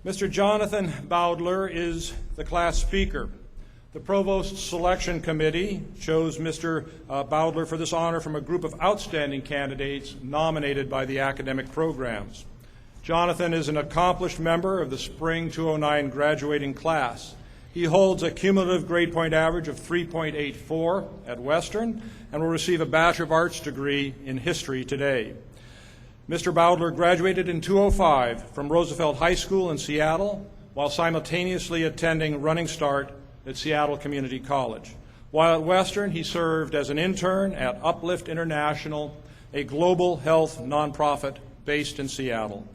Mr. Jonathan Bowdler is the class speaker. The Provost Selection Committee chose Mr. Bowdler for this honor from a group of outstanding candidates nominated by the academic programs. Jonathan is an accomplished member of the Spring 2009 graduating class. He holds a cumulative grade point average of 3.84 at Western and will receive a Bachelor of Arts degree in history today. Mr. Bowdler graduated in 2005 from Roosevelt High School in Seattle while simultaneously attending Running Start at Seattle Community College. While at Western, he served as an intern at Uplift International, a global health nonprofit based in Seattle.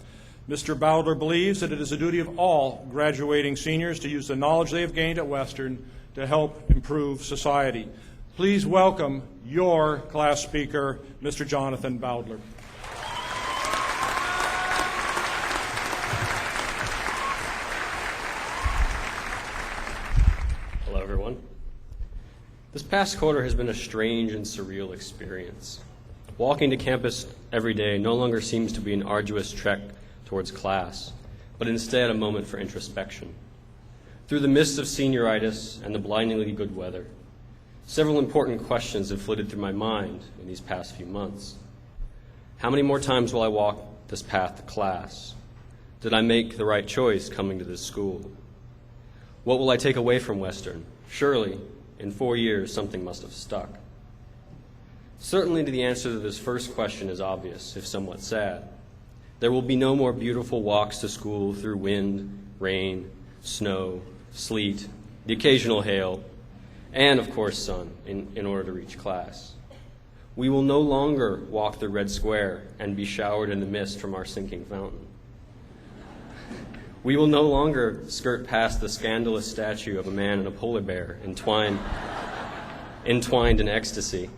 Mr. Bowdler believes that it is the duty of all graduating seniors to use the knowledge they have gained at Western to help improve society. Please welcome your class speaker, Mr. Jonathan Bowdler. Hello, everyone. This past quarter has been a strange and surreal experience. Walking to campus every day no longer seems to be an arduous trek towards class, but instead a moment for introspection. Through the mist of senioritis and the blindingly good weather, several important questions have flitted through my mind in these past few months. How many more times will I walk this path to class? Did I make the right choice coming to this school? What will I take away from Western? Surely, in 4 years, something must have stuck. Certainly the answer to this first question is obvious, if somewhat sad. There will be no more beautiful walks to school through wind, rain, snow, sleet, the occasional hail, and, of course, sun in order to reach class. We will no longer walk the Red Square and be showered in the mist from our sinking fountain. We will no longer skirt past the scandalous statue of a man and a polar bear entwined in ecstasy.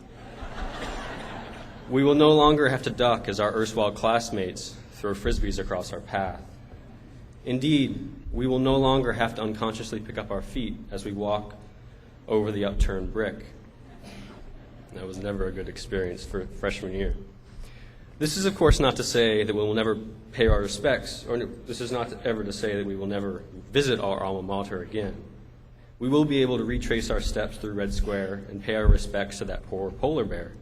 We will no longer have to duck as our erstwhile classmates throw frisbees across our path. Indeed, we will no longer have to unconsciously pick up our feet as we walk over the upturned brick. That was never a good experience for freshman year. This is, of course, not to say that we will never pay our respects, or this is not ever to say that we will never visit our alma mater again. We will be able to retrace our steps through Red Square and pay our respects to that poor polar bear.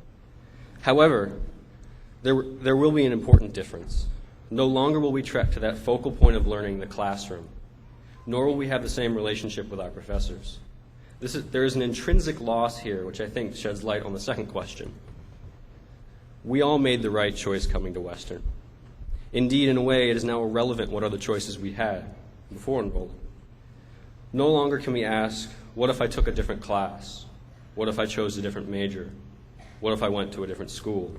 However, there will be an important difference. No longer will we trek to that focal point of learning, the classroom, nor will we have the same relationship with our professors. There is an intrinsic loss here, which I think sheds light on the second question. We all made the right choice coming to Western. Indeed, in a way, it is now irrelevant what other choices we had before enrolling. No longer can we ask, what if I took a different class? What if I chose a different major? What if I went to a different school?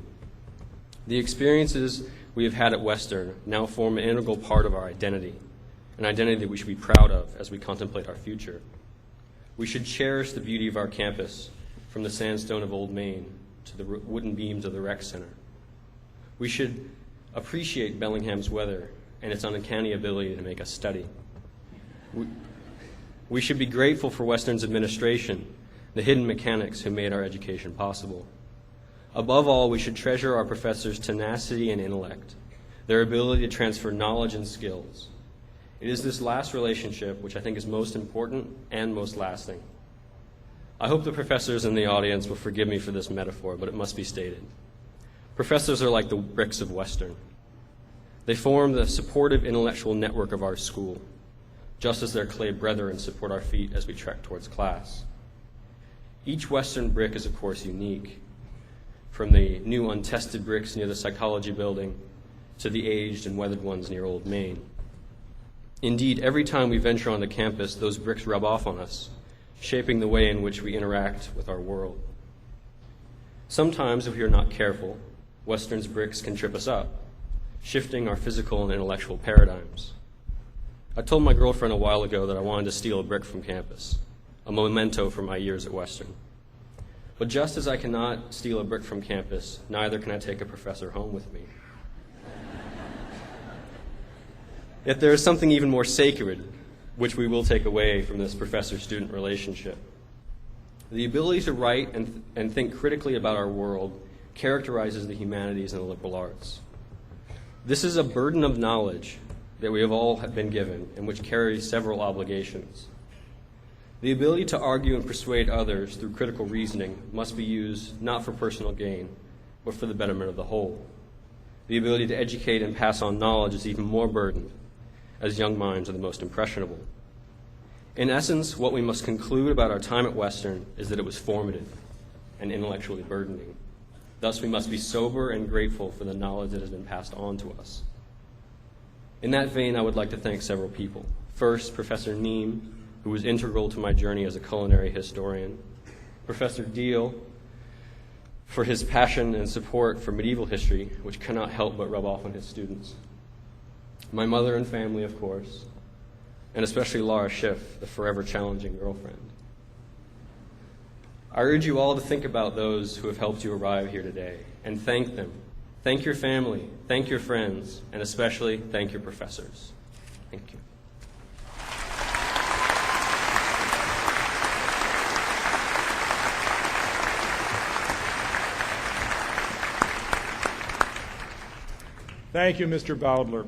The experiences we have had at Western now form an integral part of our identity, an identity that we should be proud of as we contemplate our future. We should cherish the beauty of our campus, from the sandstone of Old Main to the wooden beams of the rec center. We should appreciate Bellingham's weather and its uncanny ability to make us study. We should be grateful for Western's administration, the hidden mechanics who made our education possible. Above all, we should treasure our professors' tenacity and intellect, their ability to transfer knowledge and skills. It is this last relationship which I think is most important and most lasting. I hope the professors in the audience will forgive me for this metaphor, but it must be stated. Professors are like the bricks of Western. They form the supportive intellectual network of our school, just as their clay brethren support our feet as we trek towards class. Each Western brick is, of course, unique, from the new untested bricks near the psychology building to the aged and weathered ones near Old Main. Indeed, every time we venture onto campus, those bricks rub off on us, shaping the way in which we interact with our world. Sometimes, if we are not careful, Western's bricks can trip us up, shifting our physical and intellectual paradigms. I told my girlfriend a while ago that I wanted to steal a brick from campus, a memento from my years at Western. But just as I cannot steal a brick from campus, neither can I take a professor home with me. Yet there is something even more sacred, which we will take away from this professor-student relationship. The ability to write and think critically about our world characterizes the humanities and the liberal arts. This is a burden of knowledge that we have all been given and which carries several obligations. The ability to argue and persuade others through critical reasoning must be used not for personal gain, but for the betterment of the whole. The ability to educate and pass on knowledge is even more burdened, as young minds are the most impressionable. In essence, what we must conclude about our time at Western is that it was formative and intellectually burdening. Thus, we must be sober and grateful for the knowledge that has been passed on to us. In that vein, I would like to thank several people. First, Professor Neem, who was integral to my journey as a culinary historian. Professor Deal, for his passion and support for medieval history, which cannot help but rub off on his students. My mother and family, of course, and especially Laura Schiff, the forever challenging girlfriend. I urge you all to think about those who have helped you arrive here today and thank them. Thank your family, thank your friends, and especially thank your professors. Thank you. Thank you, Mr. Bowdler.